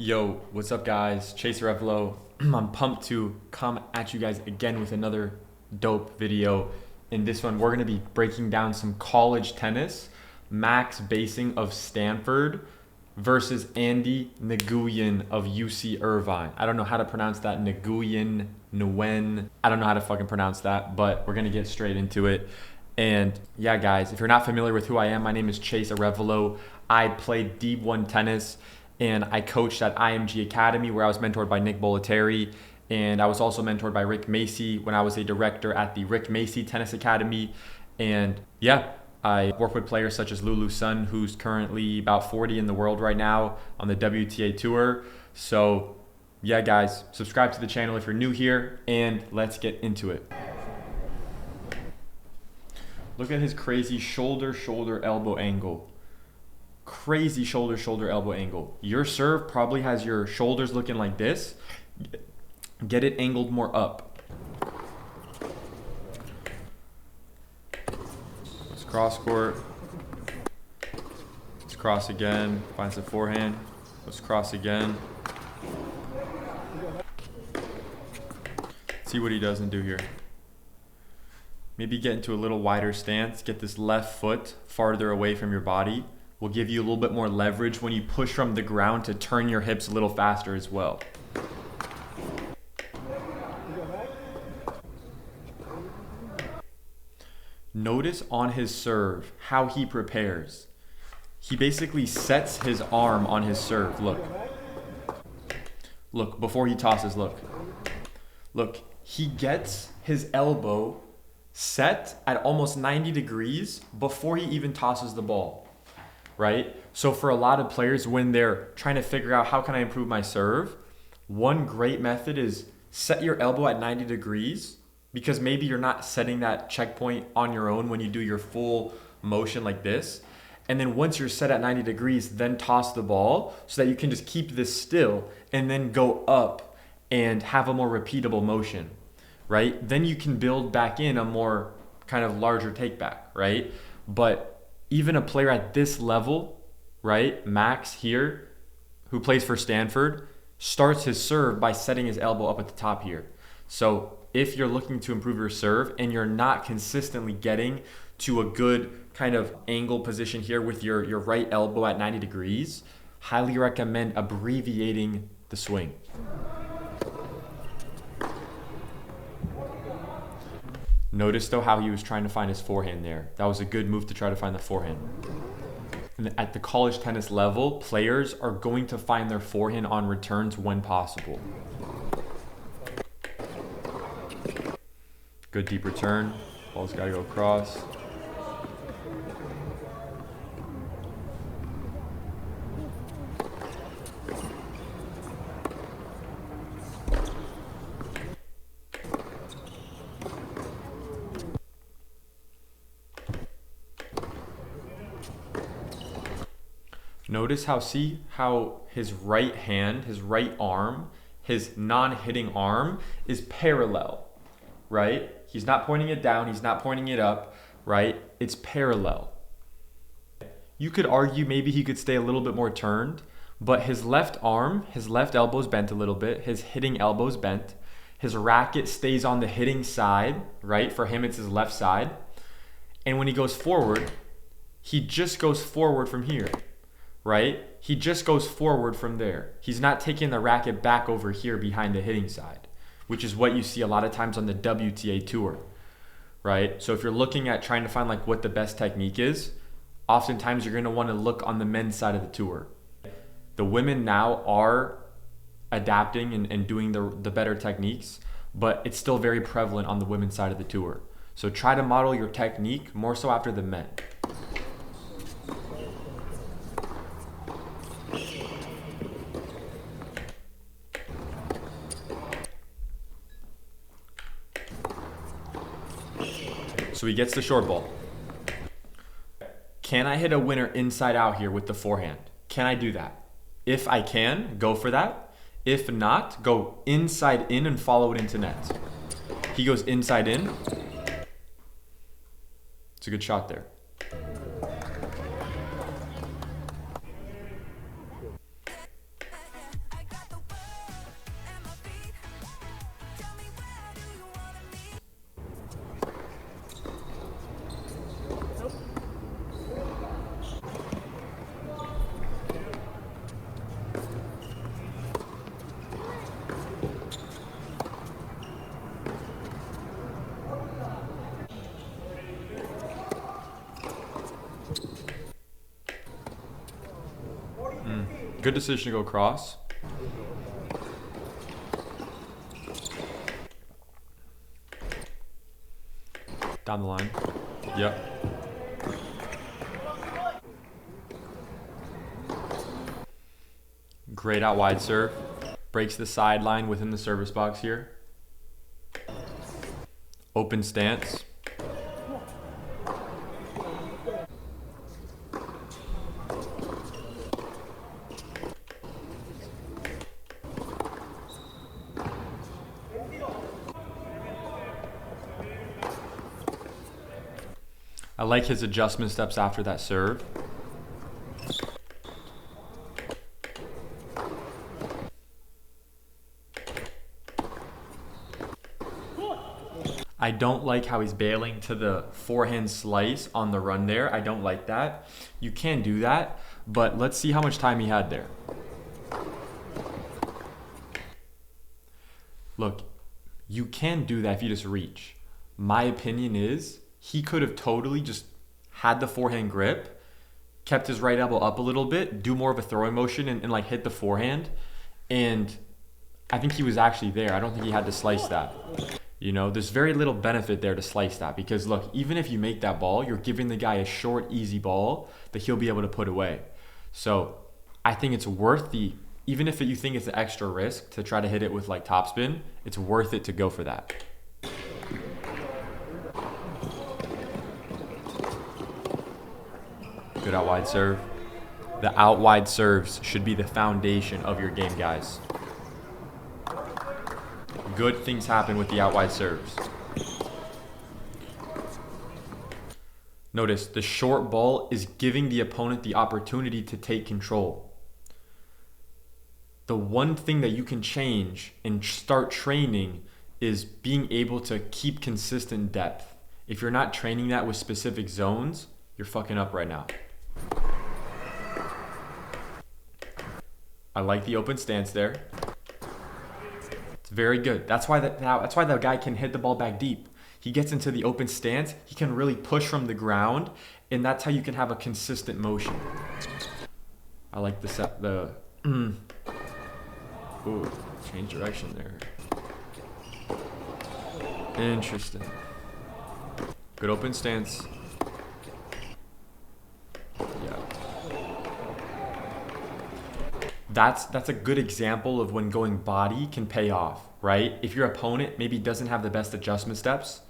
Yo, what's up guys? Chase Revelo. I'm pumped to come at you guys again with another dope video. In this one, we're going to be breaking down some college tennis, Max Basing of Stanford versus Andy Nguyen of UC Irvine. I don't know how to pronounce that, Nguyen. I don't know how to fucking pronounce that, but we're going to get straight into it. And yeah, guys, if you're not familiar with who I am, my name is Chase Revelo. I played D1 tennis and I coached at IMG Academy where I was mentored by Nick Bollettieri. And I was also mentored by Rick Macy when I was a director at the Rick Macy Tennis Academy. And yeah, I work with players such as Lulu Sun, who's currently about 40 in the world right now on the WTA Tour. So yeah, guys, subscribe to the channel if you're new here and let's get into it. Look at his crazy shoulder, elbow angle. Crazy shoulder, elbow angle. Your serve probably has your shoulders looking like this. Get it angled more up. Let's cross court. Let's cross again. Finds the forehand. Let's cross again. See what he doesn't do here. Maybe get into a little wider stance. Get this left foot farther away from your body. Will give you a little bit more leverage when you push from the ground to turn your hips a little faster as well. Notice on his serve how he prepares. He basically sets his arm on his serve. Look. Look, before he tosses, look. Look, he gets his elbow set at almost 90 degrees before he even tosses the ball. Right? So for a lot of players, when they're trying to figure out how can I improve my serve, one great method is set your elbow at 90 degrees because maybe you're not setting that checkpoint on your own when you do your full motion like this. And then once you're set at 90 degrees, then toss the ball so that you can just keep this still and then go up and have a more repeatable motion, right? Then you can build back in a more kind of larger take back, right? But even a player at this level, right, Max here, who plays for Stanford, starts his serve by setting his elbow up at the top here. So if you're looking to improve your serve and you're not consistently getting to a good kind of angle position here with your right elbow at 90 degrees, highly recommend abbreviating the swing. Notice though how he was trying to find his forehand there. That was a good move to try to find the forehand. And at the college tennis level, players are going to find their forehand on returns when possible. Good deep return. Ball's got to go across. Notice how his right hand, his right arm, his non-hitting arm is parallel, right? He's not pointing it down, he's not pointing it up, right? It's parallel. You could argue maybe he could stay a little bit more turned, but his left arm, his left elbow's bent a little bit, his hitting elbow's bent, his racket stays on the hitting side, right? For him, it's his left side. And when he goes forward, he just goes forward from here. Right? He just goes forward from there. He's not taking the racket back over here behind the hitting side, which is what you see a lot of times on the WTA Tour, right? So if you're looking at trying to find like what the best technique is, oftentimes you're going to want to look on the men's side of the tour. The women now are adapting and doing the better techniques, but it's still very prevalent on the women's side of the tour. So try to model your technique more so after the men. So he gets the short ball. Can I hit a winner inside out here with the forehand? Can I do that? If I can, go for that. If not, go inside in and follow it into net. He goes inside in. It's a good shot there. Good decision to go cross. Down the line. Yep. Great out wide serve. Breaks the sideline within the service box here. Open stance. I like his adjustment steps after that serve. I don't like how he's bailing to the forehand slice on the run there. I don't like that. You can do that, but let's see how much time he had there. Look, you can do that if you just reach. My opinion is he could have totally just had the forehand grip, kept his right elbow up a little bit, do more of a throwing motion and like hit the forehand. And I think he was actually there. I don't think he had to slice that. You know, there's very little benefit there to slice that because look, even if you make that ball, you're giving the guy a short, easy ball that he'll be able to put away. So I think it's worth even if you think it's an extra risk to try to hit it with like topspin, it's worth it to go for that. Good out wide serve. The out wide serves should be the foundation of your game, guys. Good things happen with the out wide serves. Notice the short ball is giving the opponent the opportunity to take control. The one thing that you can change and start training is being able to keep consistent depth. If you're not training that with specific zones, you're fucking up right now. I like the open stance there. It's very good. That's why that guy can hit the ball back deep. He gets into the open stance. He can really push from the ground, and that's how you can have a consistent motion. I like ooh, change direction there. Interesting. Good open stance. Yeah. That's a good example of when going body can pay off, right? If your opponent maybe doesn't have the best adjustment steps,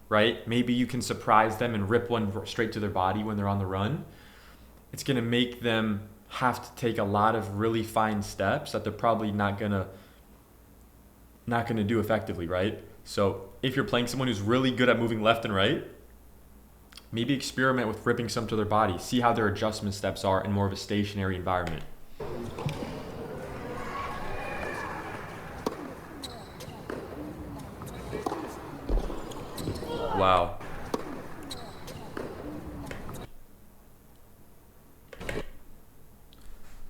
right? Maybe you can surprise them and rip one straight to their body when they're on the run. It's going to make them have to take a lot of really fine steps that they're probably not going to do effectively, right? So if you're playing someone who's really good at moving left and right, maybe experiment with ripping some to their body. See how their adjustment steps are in more of a stationary environment. Wow.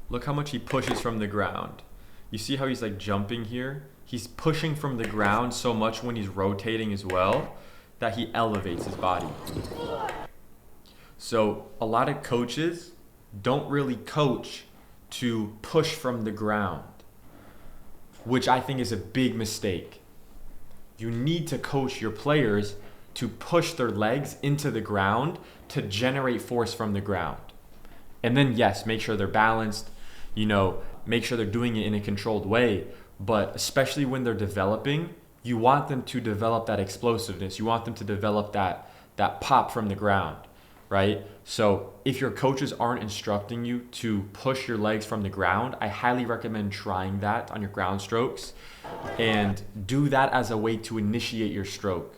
Look how much he pushes from the ground. You see how he's like jumping here? He's pushing from the ground so much when he's rotating as well that he elevates his body. So a lot of coaches don't really coach to push from the ground, which I think is a big mistake. You need to coach your players to push their legs into the ground to generate force from the ground. And then yes, make sure they're balanced, make sure they're doing it in a controlled way. But especially when they're developing, you want them to develop that explosiveness. You want them to develop that pop from the ground, right? So if your coaches aren't instructing you to push your legs from the ground, I highly recommend trying that on your ground strokes and do that as a way to initiate your stroke.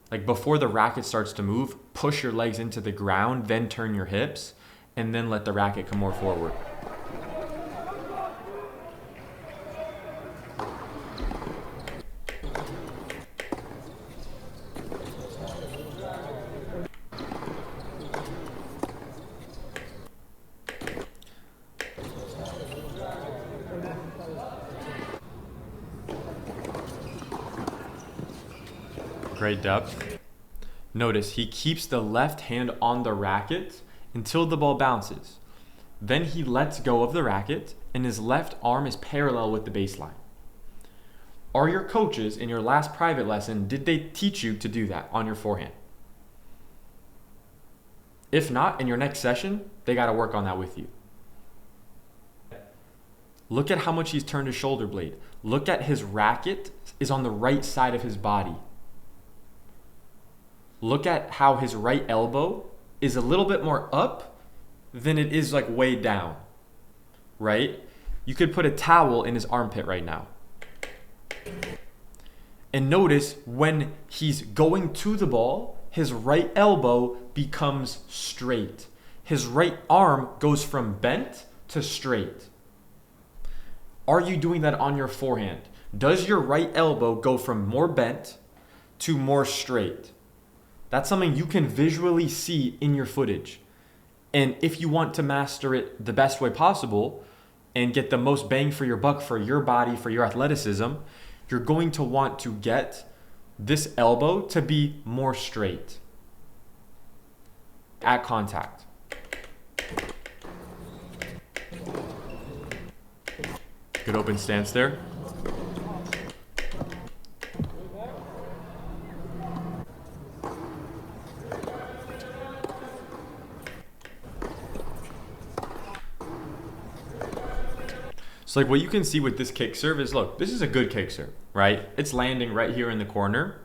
Like before the racket starts to move, push your legs into the ground, then turn your hips, and then let the racket come more forward. Great depth. Notice he keeps the left hand on the racket until the ball bounces. Then he lets go of the racket and his left arm is parallel with the baseline. Are your coaches in your last private lesson, did they teach you to do that on your forehand? If not, in your next session, they got to work on that with you. Look at how much he's turned his shoulder blade. Look at his racket is on the right side of his body. Look at how his right elbow is a little bit more up than it is like way down, right? You could put a towel in his armpit right now. And notice when he's going to the ball, his right elbow becomes straight. His right arm goes from bent to straight. Are you doing that on your forehand? Does your right elbow go from more bent to more straight? That's something you can visually see in your footage. And if you want to master it the best way possible and get the most bang for your buck for your body, for your athleticism, you're going to want to get this elbow to be more straight at contact. Good open stance there. So like what you can see with this kick serve is, look, this is a good kick serve, right? It's landing right here in the corner.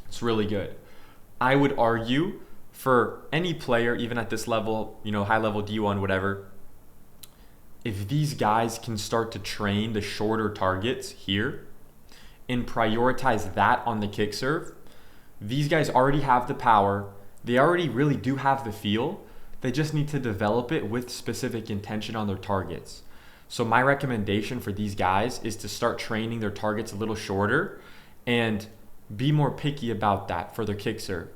It's really good. I would argue for any player, even at this level, high level D1, whatever, if these guys can start to train the shorter targets here and prioritize that on the kick serve, these guys already have the power. They already really do have the feel. They just need to develop it with specific intention on their targets. So my recommendation for these guys is to start training their targets a little shorter and be more picky about that for their kick serve,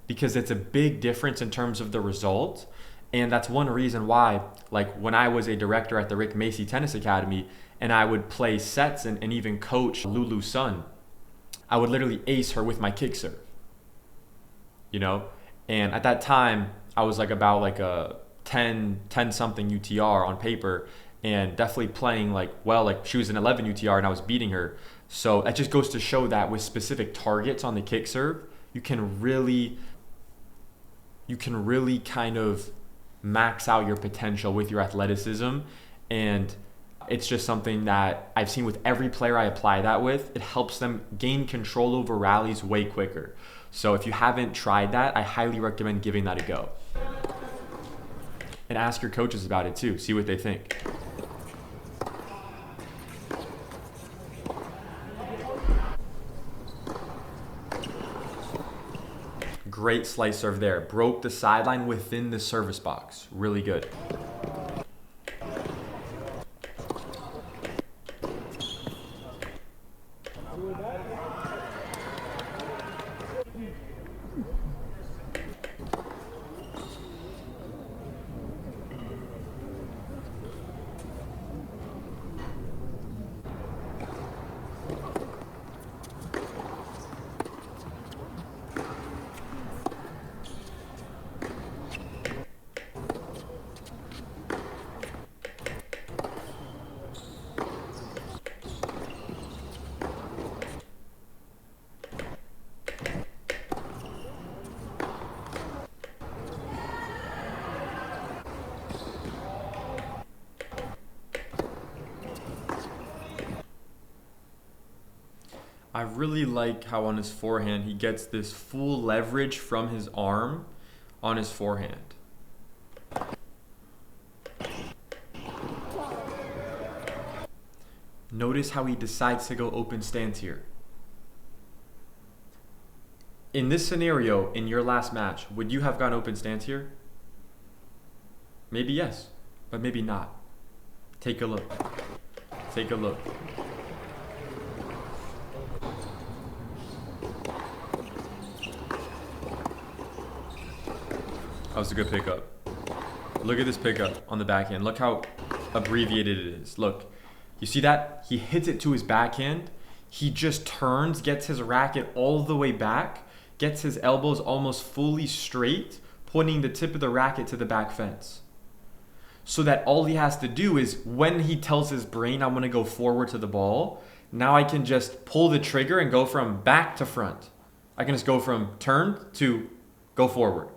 because it's a big difference in terms of the result. And that's one reason why, like when I was a director at the Rick Macy Tennis Academy and I would play sets and even coach Lulu's son, I would literally ace her with my kick serve, And at that time, I was like about like a 10 something UTR on paper, and definitely playing like she was an 11 UTR and I was beating her. So that just goes to show that with specific targets on the kick serve, you can really kind of max out your potential with your athleticism. And it's just something that I've seen with every player I apply that with. It helps them gain control over rallies way quicker. So if you haven't tried that, I highly recommend giving that a go. And ask your coaches about it too. See what they think. Great slice serve there. Broke the sideline within the service box. Really good. I really like how on his forehand he gets this full leverage from his arm on his forehand. Notice how he decides to go open stance here. In this scenario, in your last match, would you have gone open stance here? Maybe yes, but maybe not. Take a look. Take a look. That was a good pickup. Look at this pickup on the backhand. Look how abbreviated it is. Look, you see that? He hits it to his backhand. He just turns, gets his racket all the way back, gets his elbows almost fully straight, pointing the tip of the racket to the back fence. so that all he has to do is when he tells his brain, I'm going to go forward to the ball, now I can just pull the trigger and go from back to front. I can just go from turn to go forward,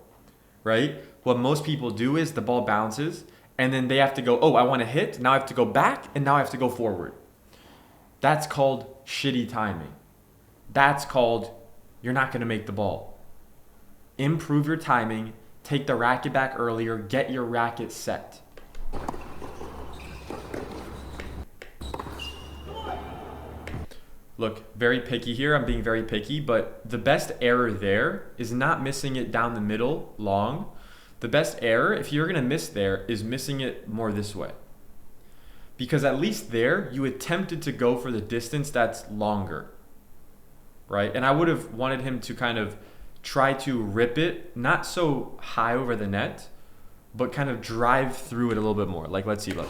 right? What most people do is the ball bounces and then they have to go, oh, I want to hit. Now I have to go back and now I have to go forward. That's called shitty timing. That's called you're not going to make the ball. Improve your timing, take the racket back earlier, get your racket set. Look, very picky here. I'm being very picky, but the best error there is not missing it down the middle long. The best error, if you're going to miss there, is missing it more this way. Because at least there, you attempted to go for the distance that's longer, right? And I would have wanted him to kind of try to rip it, not so high over the net, but kind of drive through it a little bit more. Like, let's see, look.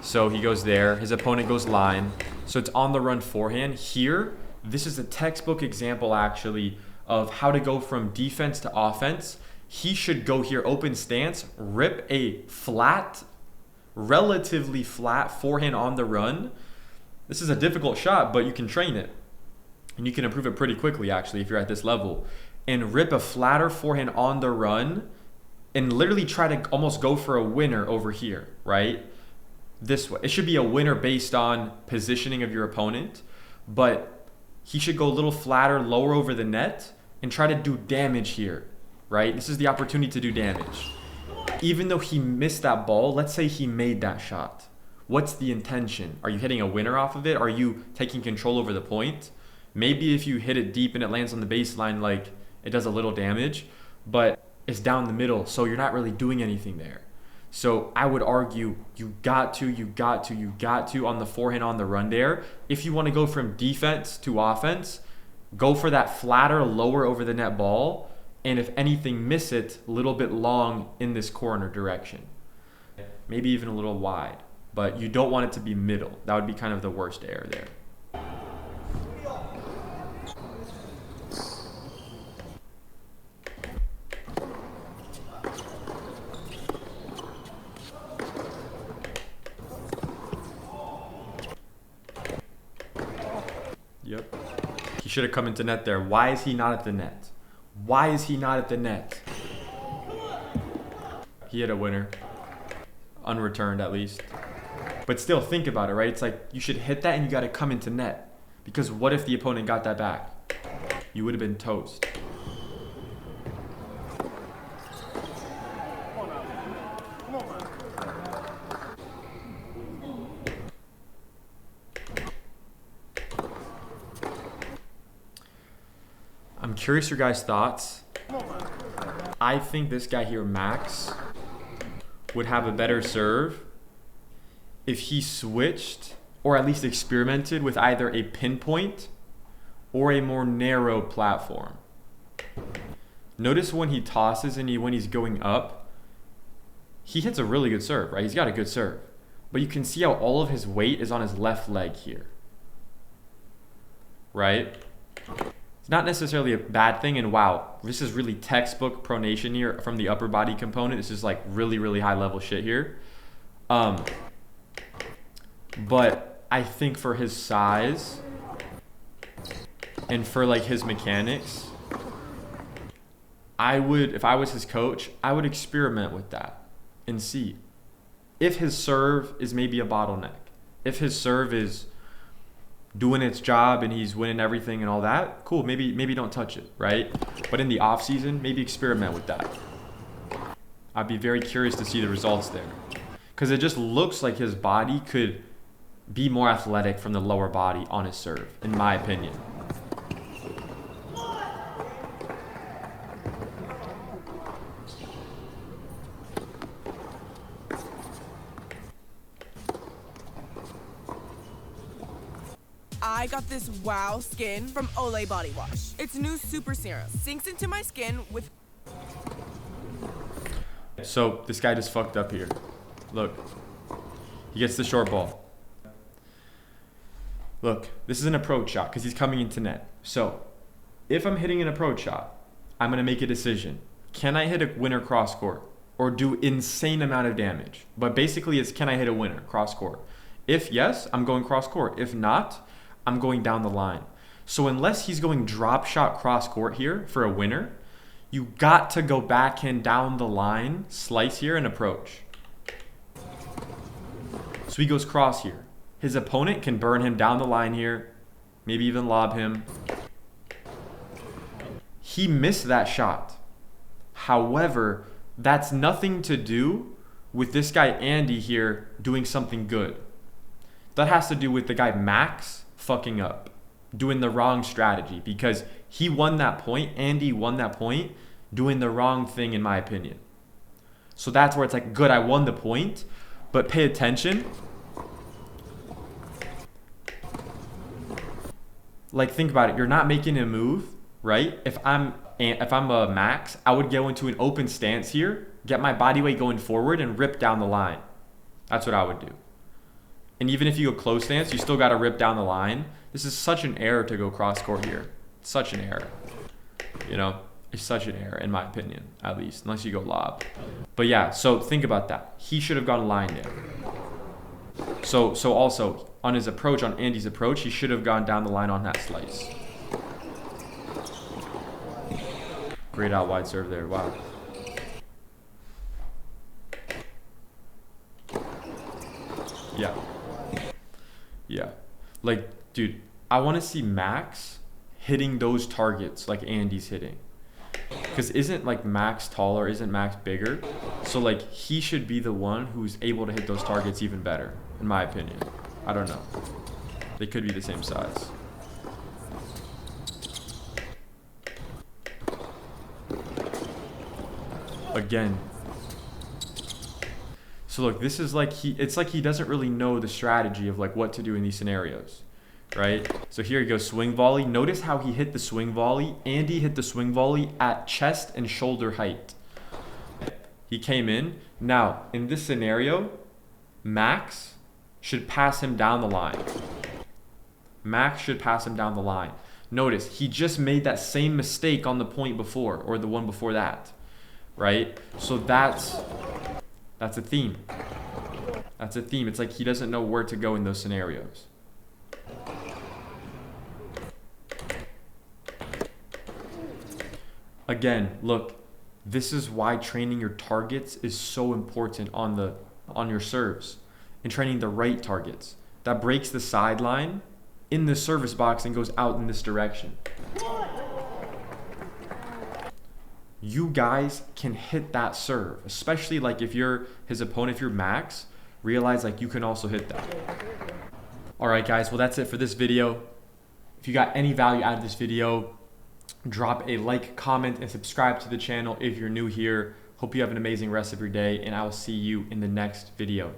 So he goes there, his opponent goes line. So it's on the run forehand. Here, this is a textbook example actually of how to go from defense to offense. He should go here, open stance, rip a flat, relatively flat forehand on the run. This is a difficult shot, but you can train it. And you can improve it pretty quickly actually if you're at this level. And rip a flatter forehand on the run and literally try to almost go for a winner over here, right? This way. It should be a winner based on positioning of your opponent, but he should go a little flatter, lower over the net, and try to do damage here, right? This is the opportunity to do damage. Even though he missed that ball, let's say he made that shot. What's the intention? Are you hitting a winner off of it? Are you taking control over the point? Maybe if you hit it deep and it lands on the baseline, like it does a little damage, but it's down the middle, so you're not really doing anything there. So I would argue you got to on the forehand on the run there. If you want to go from defense to offense, go for that flatter, lower over the net ball. And if anything, miss it a little bit long in this corner direction. Maybe even a little wide. But you don't want it to be middle. That would be kind of the worst error there. Yep. He should have come into net there. Why is he not at the net? Why is he not at the net? He hit a winner. Unreturned at least. But still, think about it, right? It's like you should hit that and you got to come into net. Because what if the opponent got that back? You would have been toast. I'm curious your guys' thoughts. I think this guy here, Max, would have a better serve if he switched or at least experimented with either a pinpoint or a more narrow platform. Notice when he tosses and when he's going up, he hits a really good serve, right? He's got a good serve. But you can see how all of his weight is on his left leg here, right? It's not necessarily a bad thing, and wow, this is really textbook pronation here from the upper body component. This is like really, really high level shit here. But I think for his size and for like his mechanics, I would, if I was his coach, I would experiment with that and see if his serve is maybe a bottleneck, if his serve is doing its job and he's winning everything and all that, cool, maybe don't touch it, right? But in the off season, maybe experiment with that. I'd be very curious to see the results there, because it just looks like his body could be more athletic from the lower body on his serve, in my opinion. I got this wow skin from Olay Body Wash. Its new super serum sinks into my skin with... So this guy just fucked up here. Look, he gets the short ball. Look, this is an approach shot because he's coming into net. So if I'm hitting an approach shot, I'm going to make a decision. Can I hit a winner cross court? or do insane amount of damage. But basically it's, can I hit a winner cross court? If yes, I'm going cross court. If not, I'm going down the line. So unless he's going drop shot cross court here for a winner, you got to go backhand down the line, slice here and approach. So he goes cross here. His opponent can burn him down the line here, maybe even lob him. He missed that shot. However, that's nothing to do with this guy Andy here doing something good. That has to do with the guy Max fucking up, doing the wrong strategy, because he won that point. Andy won that point doing the wrong thing, in my opinion. So that's where it's like, good, I won the point, but pay attention. Like, think about it. You're not making a move, right? If I'm a Max, I would go into an open stance here, get my body weight going forward, and rip down the line. That's what I would do. And even if you go close stance, you still got to rip down the line. This is such an error to go cross court here. Such an error. You know, it's such an error, in my opinion, at least, unless you go lob. But yeah, so think about that. He should have gone line there. So also, on his approach, on Andy's approach, he should have gone down the line on that slice. Great out wide serve there. Wow. Yeah. Yeah. Like, dude, I want to see Max hitting those targets like Andy's hitting. Because isn't like Max taller? Isn't Max bigger? So like he should be the one who's able to hit those targets even better, in my opinion. I don't know. They could be the same size. Again. So look, this is like it's like he doesn't really know the strategy of like what to do in these scenarios, right? So here he goes, swing volley. Notice how he hit the swing volley. Andy hit the swing volley at chest and shoulder height. He came in. Now, in this scenario, Max should pass him down the line. Max should pass him down the line. Notice, he just made that same mistake on the point before, or the one before that, right? So that's a theme. That's a theme. It's like he doesn't know where to go in those scenarios. Again, look, this is why training your targets is so important on your serves, and training the right targets. That breaks the sideline in the service box and goes out in this direction. You guys can hit that serve, especially like if you're his opponent, if you're Max, realize like you can also hit that. All right, guys, well, that's it for this video. If you got any value out of this video, drop a like, comment, and subscribe to the channel if you're new here. Hope you have an amazing rest of your day, and I will see you in the next video.